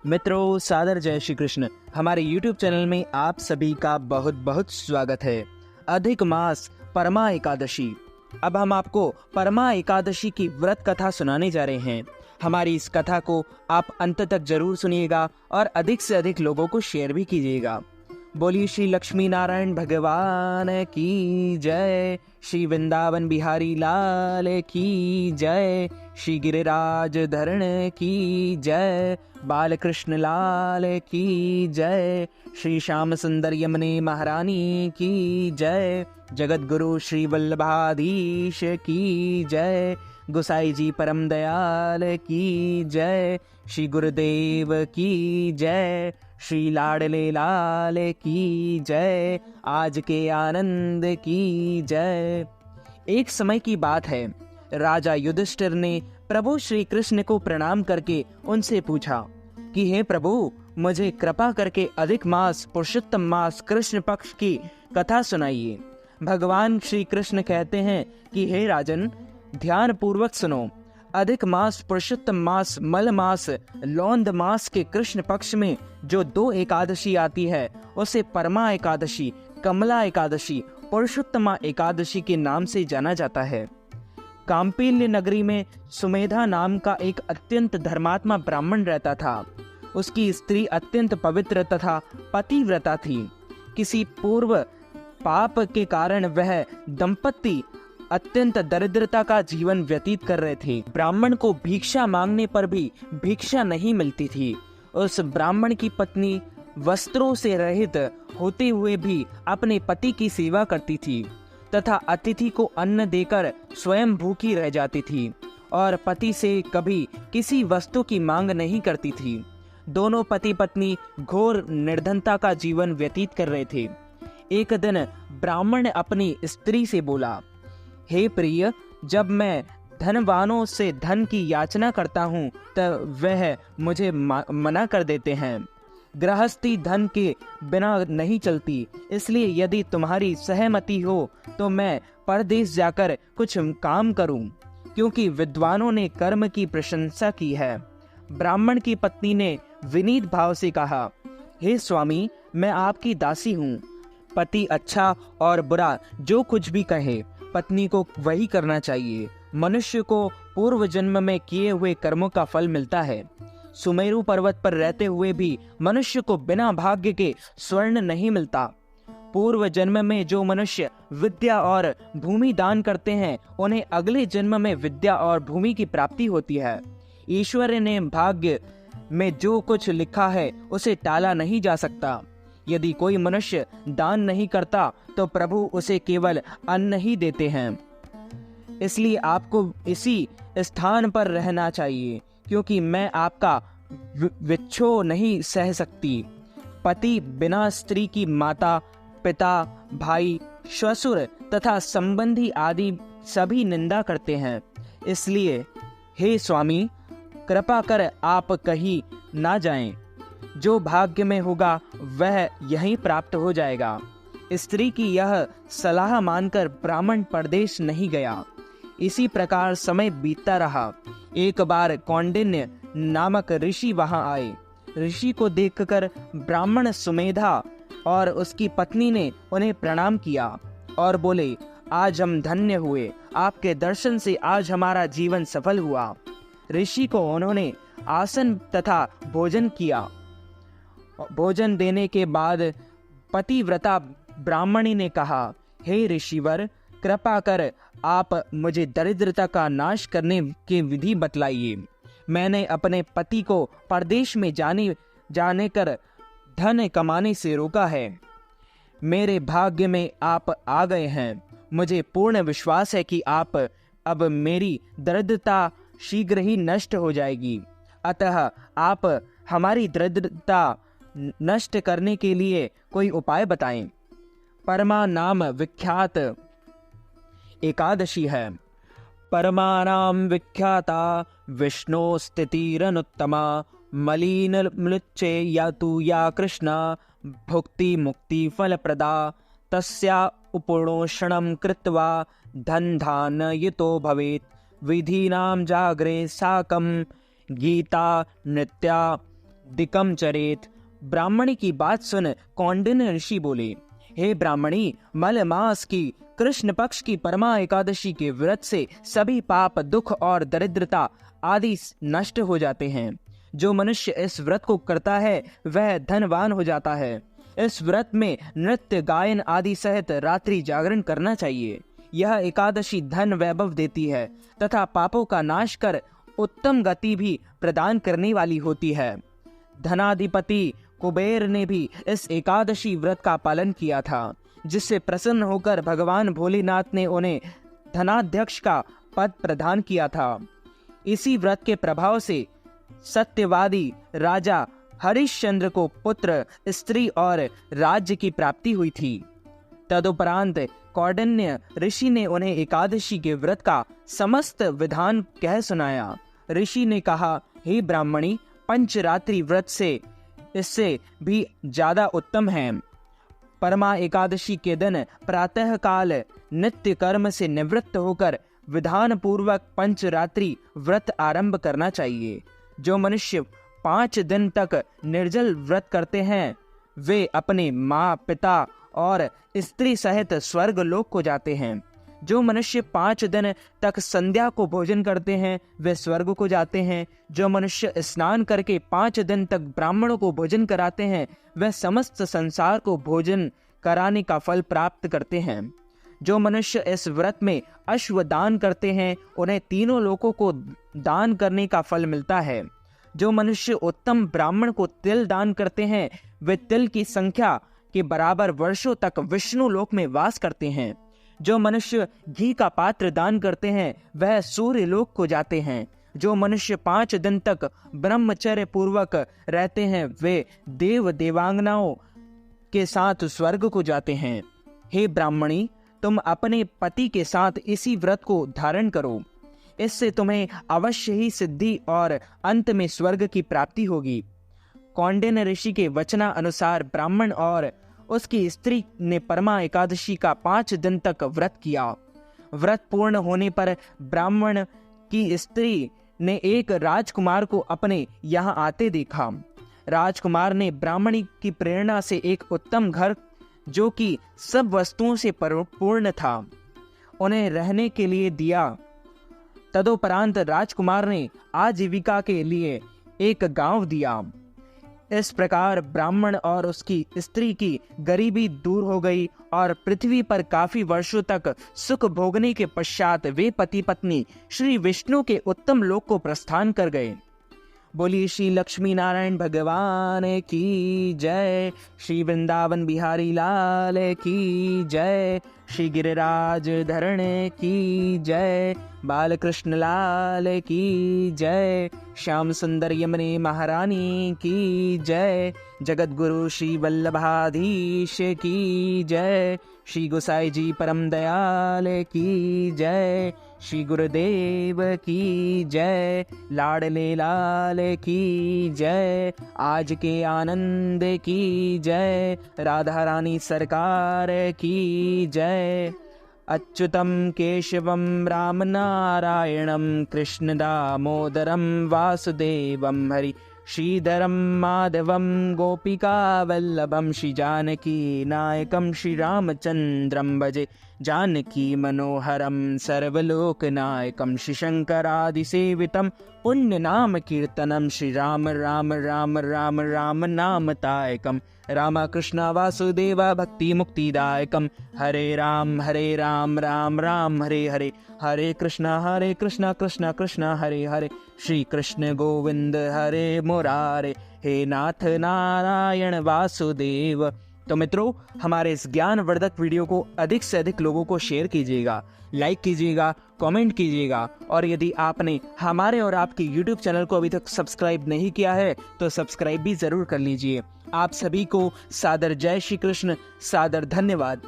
मित्रों, सादर जय श्री कृष्ण। हमारे YouTube चैनल में आप सभी का बहुत बहुत स्वागत है। अधिक मास परमा एकादशी। अब हम आपको परमा एकादशी की व्रत कथा सुनाने जा रहे हैं। हमारी इस कथा को आप अंत तक जरूर सुनिएगा और अधिक से अधिक लोगों को शेयर भी कीजिएगा। बोलिए श्री लक्ष्मी नारायण भगवान की जय, श्री वृंदावन बिहारी लाल की जय, श्री गिरिराज धरण की जय, बालकृष्ण लाल की जय, श्री श्याम सुंदर यमुने महारानी की जय, जगत गुरु श्री वल्लभाधीश की जय, गोसाई जी परम दयाल की जय, श्री गुरुदेव की जय, श्री लाडले लाल की जय, आज के आनंद की जय। एक समय की बात है, राजा युधिष्ठिर ने प्रभु श्री कृष्ण को प्रणाम करके उनसे पूछा कि हे प्रभु, मुझे कृपा करके अधिक मास पुरुषोत्तम मास कृष्ण पक्ष की कथा सुनाइए। भगवान श्री कृष्ण कहते हैं कि हे राजन, ध्यान पूर्वक सुनो। अधिक मास पुरुषोत्तम मास मल मास लौंद मास के कृष्ण पक्ष में जो 2 एकादशी आती है उसे परमा एकादशी, कमला एकादशी, पुरुषोत्तमा एकादशी के नाम से जाना जाता है। कांपिल्य नगरी में सुमेधा नाम का एक अत्यंत धर्मात्मा ब्राह्मण रहता था। उसकी स्त्री अत्यंत पवित्र तथा पतिव्रता थी। किसी पूर्व पाप के कारण वह दंपति अत्यंत दरिद्रता का जीवन व्यतीत कर रहे थे। ब्राह्मण को भिक्षा मांगने पर भी भिक्षा नहीं मिलती थी। उस ब्राह्मण की पत्नी वस्त्रों से रहित होते हुए भी अपने पति की सेवा करती थी तथा अतिथि को अन्न देकर स्वयं भूखी रह जाती थी और पति से कभी किसी वस्तु की मांग नहीं करती थी। दोनों पति पत्नी घोर निर्धनता का जीवन व्यतीत कर रहे थे। एक दिन ब्राह्मण अपनी स्त्री से बोला, हे प्रिय, जब मैं धनवानों से धन की याचना करता हूँ तब वह मुझे मना कर देते हैं। गृहस्थी धन के बिना नहीं चलती, इसलिए यदि तुम्हारी सहमति हो तो मैं परदेश जाकर कुछ काम करूं, क्योंकि विद्वानों ने कर्म की प्रशंसा की है। ब्राह्मण की पत्नी ने विनीत भाव से कहा, हे स्वामी, मैं आपकी दासी हूँ। पति अच्छा और बुरा जो कुछ भी कहे, पत्नी को वही करना चाहिए। मनुष्य को पूर्व जन्म में किए हुए कर्मों का फल मिलता है। सुमेरु पर्वत पर रहते हुए भी मनुष्य को बिना भाग्य के स्वर्ण नहीं मिलता। पूर्व जन्म में जो मनुष्य विद्या और भूमि दान करते हैं, उन्हें अगले जन्म में विद्या और भूमि की प्राप्ति होती है। ईश्वर ने भाग्य में जो कुछ लिखा है उसे टाला नहीं जा सकता। यदि कोई मनुष्य दान नहीं करता तो प्रभु उसे केवल अन्न ही देते हैं। इसलिए आपको इसी स्थान पर रहना चाहिए, क्योंकि मैं आपका विच्छोह नहीं सह सकती। पति बिना स्त्री की माता, पिता, भाई, ससुर तथा संबंधी आदि सभी निंदा करते हैं। इसलिए हे स्वामी, कृपा कर आप कहीं ना जाएं। जो भाग्य में होगा वह यहीं प्राप्त हो जाएगा। स्त्री की यह सलाह मानकर ब्राह्मण परदेश नहीं गया। इसी प्रकार समय बीतता रहा। एक बार कौंडिन्य नामक ऋषि वहां आए। ऋषि को देखकर ब्राह्मण सुमेधा और उसकी पत्नी ने उन्हें प्रणाम किया और बोले, आज हम धन्य हुए, आपके दर्शन से आज हमारा जीवन सफल हुआ। ऋषि को उन्होंने आसन तथा भोजन किया। भोजन देने के बाद पतिव्रता ब्राह्मणी ने कहा, हे ऋषिवर, कृपा कर आप मुझे दरिद्रता का नाश करने की विधि बतलाइए। मैंने अपने पति को परदेश में जाने कर धन कमाने से रोका है। मेरे भाग्य में आप आ गए हैं। मुझे पूर्ण विश्वास है कि आप अब मेरी दरिद्रता शीघ्र ही नष्ट हो जाएगी। अतः आप हमारी दरिद्रता नष्ट करने के लिए कोई उपाय बताएं। परमा नाम विख्यात एकादशी है। परमानाम विख्याता विष्णु स्थितिरनुत्तमा, मलिन मृच्छे यातु या कृष्णा, भुक्ति मुक्ति फल प्रदा, तस्या उपोषणं कृत्वा धन धान युतो भवेत्। विधीनां जाग्रे साकं गीता नृत्या दिकम चरेत। ब्राह्मणी की बात सुन कौंडिन्य ऋषि बोले, हे ब्राह्मणी, मल मास की कृष्ण पक्ष की परमा एकादशी के व्रत से सभी पाप, दुख और दरिद्रता आदि नष्ट हो जाते हैं। जो मनुष्य इस व्रत को करता है वह धनवान हो जाता है। इस व्रत में नृत्य, गायन आदि सहित रात्रि जागरण करना चाहिए। यह एकादशी धन वैभव देती है तथा पापों का नाश कर उत्तम गति भी प्रदान करने वाली होती है। धनाधिपति कुबेर ने भी इस एकादशी व्रत का पालन किया था, जिससे प्रसन्न होकर भगवान भोलेनाथ ने उन्हें धनाध्यक्ष का पद प्रदान किया था। इसी व्रत के प्रभाव से सत्यवादी राजा हरिश्चंद्र को पुत्र, स्त्री और राज्य की प्राप्ति हुई थी। तदुपरांत कौंडिन्य ऋषि ने उन्हें एकादशी के व्रत का समस्त विधान कह सुनाया। ऋषि ने कहा, हे ब्राह्मणी, पंचरात्रि व्रत से इससे भी ज्यादा उत्तम है। परमा एकादशी के दिन प्रातः काल नित्य कर्म से निवृत्त होकर विधान पूर्वक पंचरात्रि व्रत आरंभ करना चाहिए। जो मनुष्य 5 दिन तक निर्जल व्रत करते हैं वे अपने माँ, पिता और स्त्री सहित स्वर्ग लोक को जाते हैं। जो मनुष्य 5 दिन तक संध्या को भोजन करते हैं वे स्वर्ग को जाते हैं। जो मनुष्य स्नान करके 5 दिन तक ब्राह्मणों को भोजन कराते हैं वे समस्त संसार को भोजन कराने का फल प्राप्त करते हैं। जो मनुष्य इस व्रत में अश्वदान करते हैं उन्हें तीनों लोकों को दान करने का फल मिलता है। जो मनुष्य उत्तम ब्राह्मण को तिल दान करते हैं वे तिल की संख्या के बराबर वर्षों तक विष्णु लोक में वास करते हैं। जो मनुष्य घी का पात्र दान करते हैं वह सूर्य लोक को जाते हैं। जो मनुष्य 5 दिन तक ब्रह्मचर्य पूर्वक रहते हैं वे देव देवांगनाओं के साथ स्वर्ग को जाते हैं। हे ब्राह्मणी, तुम अपने पति के साथ इसी व्रत को धारण करो। इससे तुम्हें अवश्य ही सिद्धि और अंत में स्वर्ग की प्राप्ति होगी। कौंडिन्य ऋषि के वचना अनुसार ब्राह्मण और उसकी स्त्री ने परमा एकादशी का 5 दिन तक व्रत किया। व्रत पूर्ण होने पर ब्राह्मण की स्त्री ने एक राजकुमार को अपने यहाँ आते देखा। राजकुमार ने ब्राह्मणी की प्रेरणा से एक उत्तम घर जो कि सब वस्तुओं से पूर्ण था उन्हें रहने के लिए दिया। तदुपरांत राजकुमार ने आजीविका के लिए एक गांव दिया। इस प्रकार ब्राह्मण और उसकी स्त्री की गरीबी दूर हो गई और पृथ्वी पर काफी वर्षों तक सुख भोगने के पश्चात वे पति पत्नी श्री विष्णु के उत्तम लोक को प्रस्थान कर गए। बोलिए श्री लक्ष्मी नारायण भगवान की जय। श्री वृंदावन बिहारी लाल की जय। श्री गिरिराज धरण की जय। बालकृष्ण लाल की जय। श्याम सुंदर यमुने महारानी की जय। जगत गुरु श्री वल्लभाधीश की जय। श्री गोसाई जी परम दयाल की जय। श्री गुरुदेव की जय। लाडले लाल की जय। आज के आनंद की जय। राधा रानी सरकार की जय। अच्युतम केशवम राम नारायणम कृष्ण दामोदरम वासुदेवम हरि श्रीधरम माधवम गोपिका वल्लभम श्री जानकी नायकम श्री रामचंद्रम भजे जानकी मनोहरम सर्वलोकनायकम श्री शंकरादि सेवितम पुण्य नाम कीर्तनम श्री राम राम राम राम राम नाम तायकम रामकृष्ण वासुदेव भक्ति मुक्तिदायकम हरे राम राम राम हरे हरे हरे कृष्ण कृष्ण कृष्ण हरे हरे श्री कृष्ण गोविंद हरे मुरारे हे नाथ नारायण वासुदेव। तो मित्रों, हमारे इस ज्ञानवर्धक वीडियो को अधिक से अधिक लोगों को शेयर कीजिएगा, लाइक कीजिएगा, कमेंट कीजिएगा और यदि आपने हमारे और आपके YouTube चैनल को अभी तक सब्सक्राइब नहीं किया है तो सब्सक्राइब भी जरूर कर लीजिए। आप सभी को सादर जय श्री कृष्ण, सादर धन्यवाद।